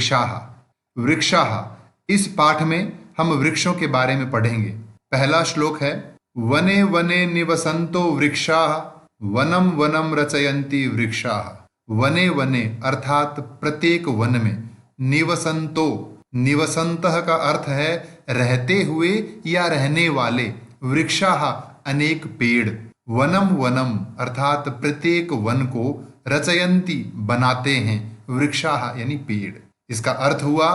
वृक्षाः। वृक्षाः, इस पाठ में हम वृक्षों के बारे में पढ़ेंगे। पहला श्लोक है, वने वने निवसन्तो वृक्षाः वनम वनम रचयन्ति वृक्षाः। वने वने अर्थात प्रत्येक वन में, निवसन्तो, निवसन्तः का अर्थ है रहते हुए या रहने वाले, वृक्षाः अनेक पेड़, वनम वनम अर्थात प्रत्येक वन को, रचयन्ति बनाते हैं, वृक्षाः यानी पेड़। इसका अर्थ हुआ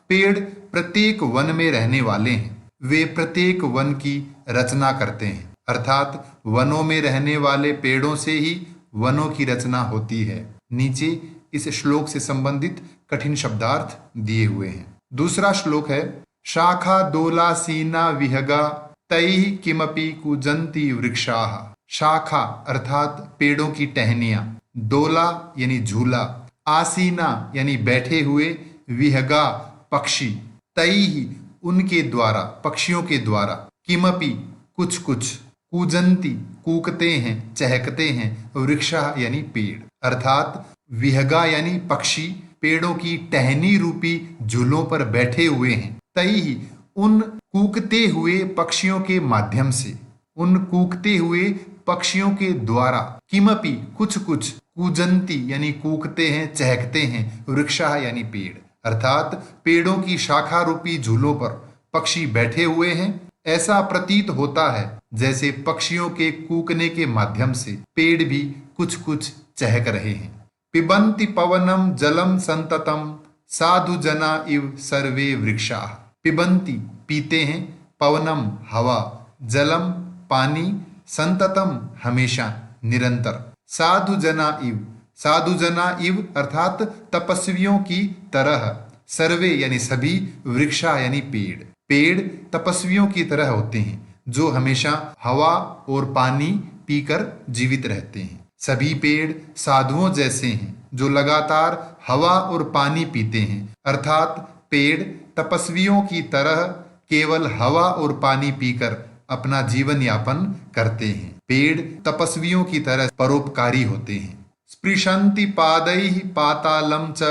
पेड़ प्रत्येक वन में रहने वाले हैं, वे प्रत्येक वन की रचना करते हैं, अर्थात वनों में रहने वाले पेड़ों से ही वनों की रचना होती है। नीचे इस श्लोक से संबंधित कठिन शब्दार्थ दिए हुए हैं। दूसरा श्लोक है, शाखा दोलासीना विहगा तैः किमपि कूजन्ति वृक्षाः। शाखा अर्थात पेड़ों की टहनियां, दोला यानी झूला, आसीना यानी बैठे हुए, विहगा पक्षी, तैः उनके द्वारा, पक्षियों के द्वारा, किमपि कुछ कुछ, कूजन्ति कूकते हैं, चहकते हैं, वृक्षाः यानी पेड़, अर्थात विहगा यानी पक्षी पेड़ों की टहनी रूपी झूलों पर बैठे हुए हैं, तैः उन कूकते हुए पक्षियों के माध्यम से, उन कूकते हुए पक्षियों के द्वारा, किमपि कुछ कुछ, कूजन्ति यानी कूकते हैं, चहकते हैं, वृक्षाः यानी पेड़, अर्थात पेड़ों की शाखा रूपी झूलों पर पक्षी बैठे हुए हैं। ऐसा प्रतीत होता है जैसे पक्षियों के कूकने के माध्यम से पेड़ भी कुछ कुछ चहक रहे हैं। पिबन्ति पवनम जलम संततम साधु जना इव सर्वे वृक्षाः। पिबन्ति पीते हैं, पवनम हवा, जलम पानी, संततम हमेशा निरंतर, साधु जना इव, साधु जना इव अर्थात तपस्वियों की तरह, सर्वे यानी सभी, वृक्षा यानी पेड़, पेड़ तपस्वियों की तरह होते हैं जो हमेशा हवा और पानी पीकर जीवित रहते हैं। सभी पेड़ साधुओं जैसे हैं जो लगातार हवा और पानी पीते हैं, अर्थात पेड़ तपस्वियों की तरह केवल हवा और पानी पीकर अपना जीवन यापन करते हैं। पेड़ तपस्वियों की तरह परोपकारी होते हैं। स्पृशन्ति पादैः पातालं च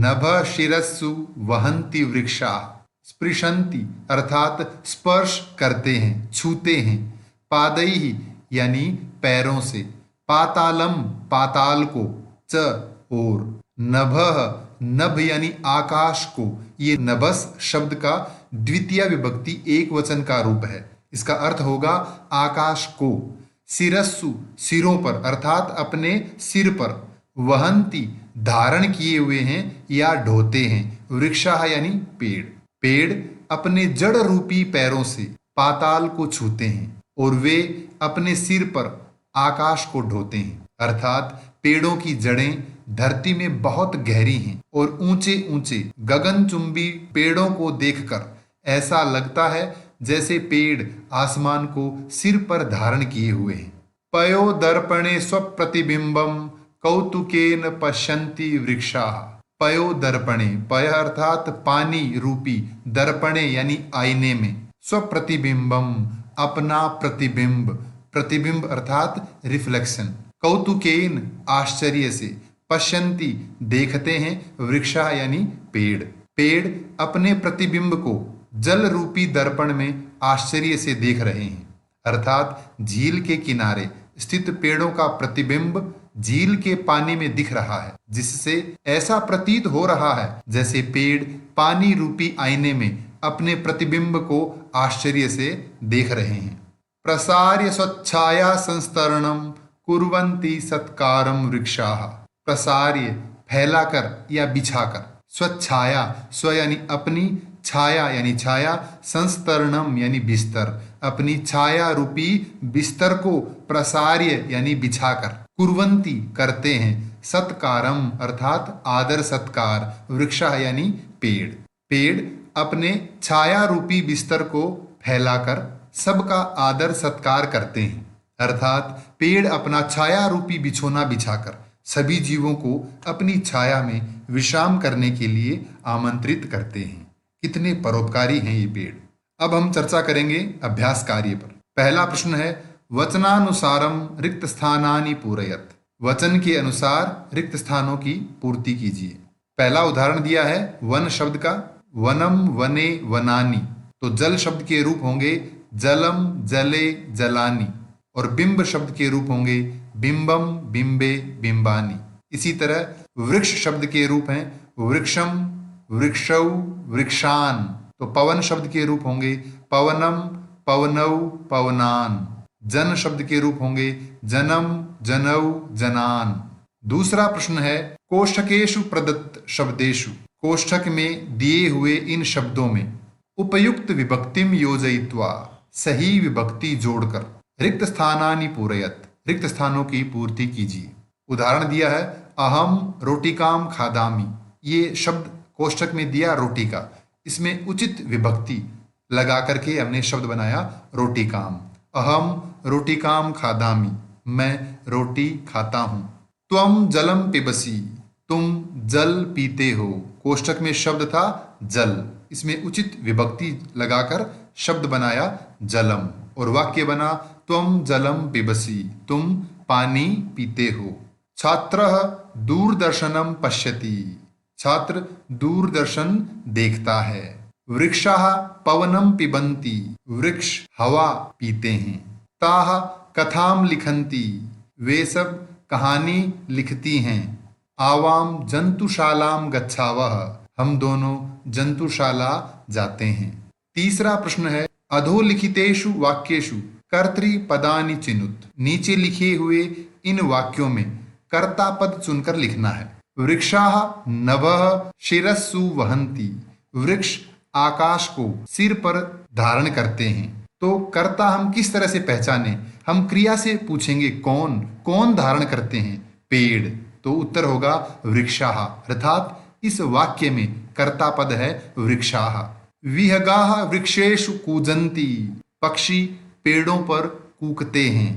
नभ शिरस्सु वहन्ति वृक्षाः। स्पृशन्ति अर्थात स्पर्श करते हैं, छूते हैं, पादैः यानी पैरों से, पातालम पाताल को, च और, नभः नभ यानी आकाश को। ये नभस शब्द का द्वितीय विभक्ति एक वचन का रूप है। इसका अर्थ होगा आकाश को। शिरस्सु सिरों पर अर्थात अपने सिर पर, वहंती धारण किए हुए हैं या ढोते हैं, वृक्षाः यानी पेड़, पेड़ अपने जड़ रूपी पैरों से पाताल को छूते हैं और वे अपने सिर पर आकाश को ढोते हैं, अर्थात पेड़ों की जड़ें धरती में बहुत गहरी हैं और ऊंचे ऊंचे गगनचुंबी पेड़ों को देखकर ऐसा लगता है जैसे पेड़ आसमान को सिर पर धारण किए हुए हैं। पयो दर्पणे स्वप्रतिबिंबम कौतुकेन पश्यन्ति वृक्षाः। पयो दर्पणे, पय अर्थात पानी रूपी, दर्पणे यानी आईने में, स्वप्रतिबिंबम अपना प्रतिबिंब, प्रतिबिंब अर्थात रिफ्लेक्शन, कौतुकेन आश्चर्य से, पश्यन्ति देखते हैं, वृक्षाः यानी पेड़, पेड़ अपने प्रतिबिंब को जल रूपी दर्पण में आश्चर्य से देख रहे हैं, अर्थात झील के किनारे स्थित पेड़ों का प्रतिबिंब झील के पानी में दिख रहा है, जिससे ऐसा प्रतीत हो रहा है जैसे पेड़ पानी रूपी आईने में अपने प्रतिबिंब को आश्चर्य से देख रहे हैं। प्रसार्य स्वच्छाया संस्तरणम कुर्वन्ति सत्कारम वृक्षाः। प्रसार्य फैलाकर या बिछाकर, स्वच्छाया स्व यानी अपनी, छाया यानी छाया, संस्तरणम यानी बिस्तर, अपनी छाया रूपी बिस्तर को प्रसार्य यानी बिछाकर, कुर्वन्ति करते हैं, सत्कारम अर्थात आदर सत्कार, वृक्षाः यानी पेड़, पेड़ अपने छाया रूपी बिस्तर को फैलाकर सबका आदर सत्कार करते हैं, अर्थात पेड़ अपना छाया रूपी बिछोना बिछाकर सभी जीवों को अपनी छाया में विश्राम करने के लिए आमंत्रित करते हैं। कितने परोपकारी हैं ये पेड़। अब हम चर्चा करेंगे अभ्यास कार्य पर। पहला प्रश्न है, वचनानुसारम रिक्त स्थानानि पूरयत। वचन के अनुसार रिक्त स्थानों की पूर्ति कीजिए। पहला उदाहरण दिया है वन शब्द का, वनम वने वनानी, तो जल शब्द के रूप होंगे जलम जले जलानी, और बिंब शब्द के रूप होंगे बिंबम बिंबे बिंबानी। इसी तरह वृक्ष शब्द के रूप हैं वृक्षम वृक्षौ वृक्षान, तो पवन शब्द के रूप होंगे पवनम पवनौ पवनान। जन शब्द के रूप होंगे जनम जनौ जनान। दूसरा प्रश्न है कोष्ठकेषु प्रदत्त शब्देषु, कोष्ठक में दिए हुए इन शब्दों में उपयुक्त विभक्तिम योजयित्वा, सही विभक्ति जोड़कर रिक्त स्थानानि पूरयत, रिक्त स्थानों की पूर्ति कीजिए। उदाहरण दिया है अहम रोटिकाम खादामी, ये शब्द कोष्ठक में दिया रोटिका, इसमें उचित विभक्ति लगा करके हमने शब्द बनाया रोटिकाम। अहम रोटिकाम खादामी, मैं रोटी खाता हूं। त्वम जलम पिबसी, तुम जल पीते हो, कोष्ठक में शब्द था जल, इसमें उचित विभक्ति लगाकर शब्द बनाया जलम, और वाक्य बना त्वम जलम पिबसी, तुम पानी पीते हो। छात्रः दूरदर्शनम पश्यति, छात्र दूरदर्शन देखता है। वृक्षाः पवनम पिबन्ति, वृक्ष हवा पीते हैं। ताः कथाम लिखन्ति, वे सब कहानी लिखती हैं। आवाम जंतुशालाम गच्छावः, हम दोनों जंतुशाला जाते हैं। तीसरा प्रश्न है अधोलिखितेषु वाक्येषु कर्तृपदानि चिनुत, नीचे लिखे हुए इन वाक्यों में कर्ता पद चुनकर लिखना है। वृक्षाः नभः शिरस्सु वहन्ति, वृक्ष आकाश को सिर पर धारण करते हैं। तो कर्ता हम किस तरह से पहचाने, हम क्रिया से पूछेंगे कौन, कौन धारण करते हैं, पेड़, तो उत्तर होगा वृक्षाः, अर्थात इस वाक्य में कर्ता पद है वृक्षाः। विहगाः वृक्षेषु कूजन्ति, पक्षी पेड़ों पर कूकते हैं,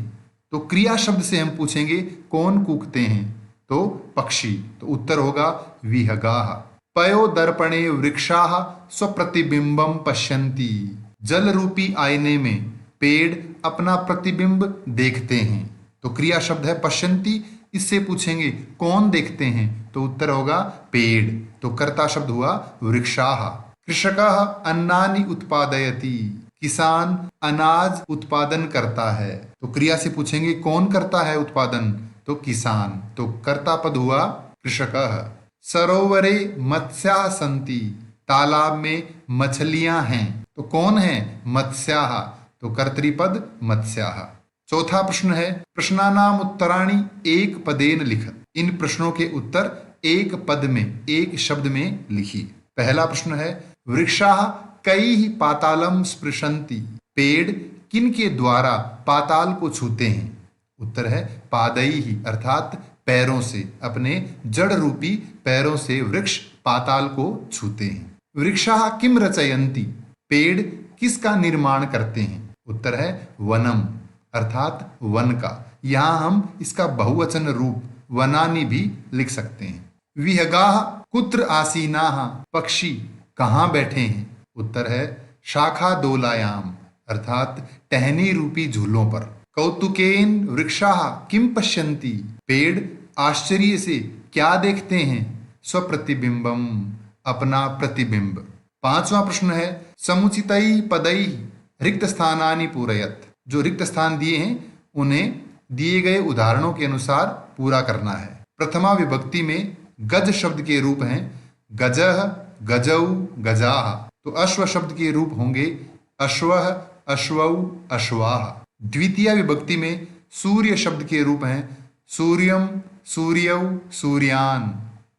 तो क्रिया शब्द से हम पूछेंगे कौन कूकते हैं, तो पक्षी, तो उत्तर होगा विहगाः। पयो दर्पणे वृक्षाः स्वप्रतिबिंबम पश्यन्ति, जल रूपी आईने में पेड़ अपना प्रतिबिंब देखते हैं, तो क्रिया शब्द है पश्यन्ति, इससे पूछेंगे कौन देखते हैं, तो उत्तर होगा पेड़, तो कर्ता शब्द हुआ वृक्षाः। कृषकः अन्नानि उत्पादयति, किसान अनाज उत्पादन करता है, तो क्रिया से पूछेंगे कौन करता है उत्पादन, तो किसान, तो कर्ता पद हुआ कृषकः। सरोवरे मत्स्याः सन्ति, तालाब में मछलियां हैं, तो कौन है, मत्स्याः, तो कर्तृपद मत्स्याः। चौथा प्रश्न है प्रश्नानाम उत्तराणि एक पदेन लिखत, इन प्रश्नों के उत्तर एक पद में, एक शब्द में लिखिए। पहला प्रश्न है वृक्षाः कैः पातालम स्पृशन्ति, पेड़ किन के द्वारा पाताल को छूते हैं, उत्तर है पादैहि, अर्थात पैरों से, अपने जड़ रूपी पैरों से वृक्ष पाताल को छूते हैं। वृक्षाः किम रचयन्ति, पेड़ किसका निर्माण करते हैं, उत्तर है वनम, अर्थात वन का। यहाँ हम इसका बहुवचन रूप वनानि भी लिख सकते हैं। विहगाः कुत्र आसीनाः, पक्षी कहाँ बैठे हैं, उत्तर है शाखा दोलायाम, अर्थात टहनी रूपी झूलों पर। कौतुकेन वृक्षाः किम पश्यन्ति, पेड़ आश्चर्य से क्या देखते हैं, स्वप्रतिबिंबम, अपना प्रतिबिंब। पांचवा प्रश्न है समुचितई पदई रिक्त स्थानानि पूरयत, जो रिक्त स्थान दिए हैं उन्हें दिए गए उदाहरणों के अनुसार पूरा करना है। प्रथमा विभक्ति में गज शब्द के रूप हैं गजः गजौ गजाः, तो अश्व शब्द के रूप होंगे अश्वः अश्वौ अश्वाः। द्वितीय विभक्ति में सूर्य शब्द के रूप हैं सूर्यम सूर्यौ सूर्यान,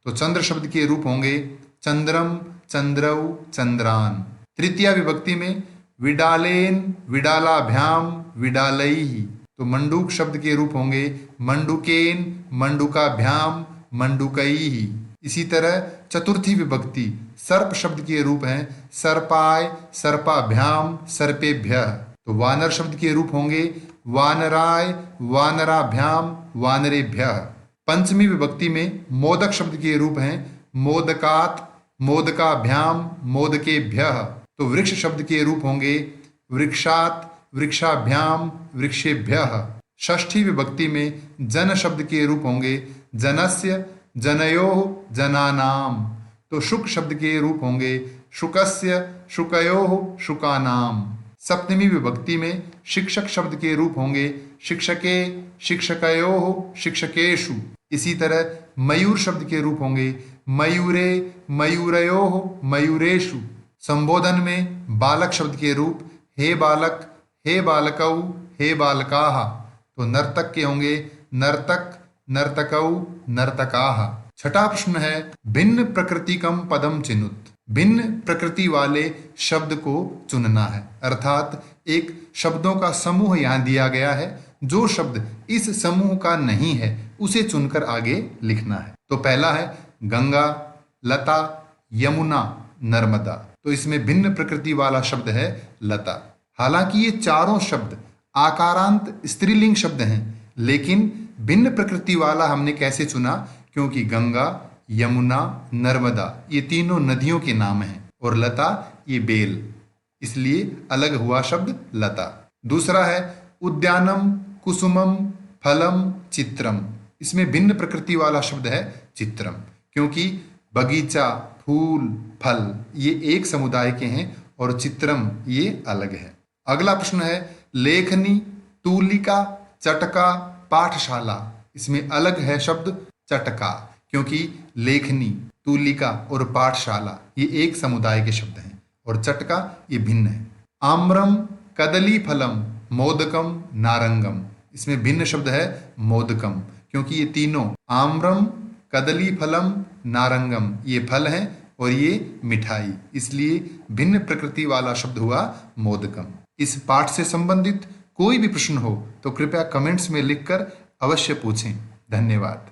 तो चंद्र शब्द के रूप होंगे चंद्रम चंद्रौ चंद्रान। तृतीय विभक्ति में विडालेन विडालाभ्याम विडालैहि, तो मंडूक शब्द के रूप होंगे मंडुकेन मंडुकाभ्याम मंडुकैहि। इसी तरह चतुर्थी विभक्ति सर्प शब्द के रूप हैं सर्पाय सर्पाभ्याम सर्पेभ्यः, तो वानर शब्द के रूप होंगे वानराय वानराभ्याम वानरेभ्यः। पंचमी विभक्ति में मोदक शब्द के रूप हैं मोदकात मोदकाभ्याम मोदकेभ्यः, तो वृक्ष शब्द के रूप होंगे वृक्षात वृक्षाभ्याम वृक्षेभ्यः। षष्ठी विभक्ति में जन शब्द के रूप होंगे जनस्य जनयोः जनानाम, तो शुक शब्द के रूप होंगे शुकस्य शुकयोः शुकानाम। सप्तमी विभक्ति में शिक्षक शब्द के रूप होंगे शिक्षके शिक्षकयोः शिक्षकेषु। इसी तरह मयूर शब्द के रूप होंगे मयूरे मयूरयोः मयूरेषु। संबोधन में बालक शब्द के रूप हे बालक हे बालकौ हे बालकाः। तो नर्तक के होंगे नर्तक नर्तकौ नर्तकाः। छठा प्रश्न है भिन्न प्रकृतिकम पदम चिनुत। भिन्न प्रकृति वाले शब्द को चुनना है, अर्थात एक शब्दों का समूह यहाँ दिया गया है, जो शब्द इस समूह का नहीं है उसे चुनकर आगे लिखना है। तो पहला है गंगा, लता, यमुना, नर्मदा। तो इसमें भिन्न प्रकृति वाला शब्द है लता। हालांकि ये चारों शब्द आकारांत स्त्रीलिंग शब्द हैं, लेकिन भिन्न प्रकृति वाला हमने कैसे चुना, क्योंकि गंगा, यमुना, नर्मदा ये तीनों नदियों के नाम हैं और लता ये बेल, इसलिए अलग हुआ शब्द लता। दूसरा है उद्यानम, कुसुमम, फलम, चित्रम। इसमें भिन्न प्रकृति वाला शब्द है चित्रम, क्योंकि बगीचा, फूल, फल ये एक समुदाय के हैं और चित्रम ये अलग है। अगला प्रश्न है लेखनी, तूलिका, चटका, पाठशाला। इसमें अलग है शब्द चटका, क्योंकि लेखनी, तूलिका और पाठशाला ये एक समुदाय के शब्द हैं और चटका ये भिन्न है। आम्रम, कदली फलम, मोदकम, नारंगम। इसमें भिन्न शब्द है मोदकम, क्योंकि ये तीनों आम्रम, कदली फलम, नारंगम ये फल हैं और ये मिठाई, इसलिए भिन्न प्रकृति वाला शब्द हुआ मोदकम। इस पाठ से संबंधित कोई भी प्रश्न हो तो कृपया कमेंट्स में लिखकर अवश्य पूछें। धन्यवाद।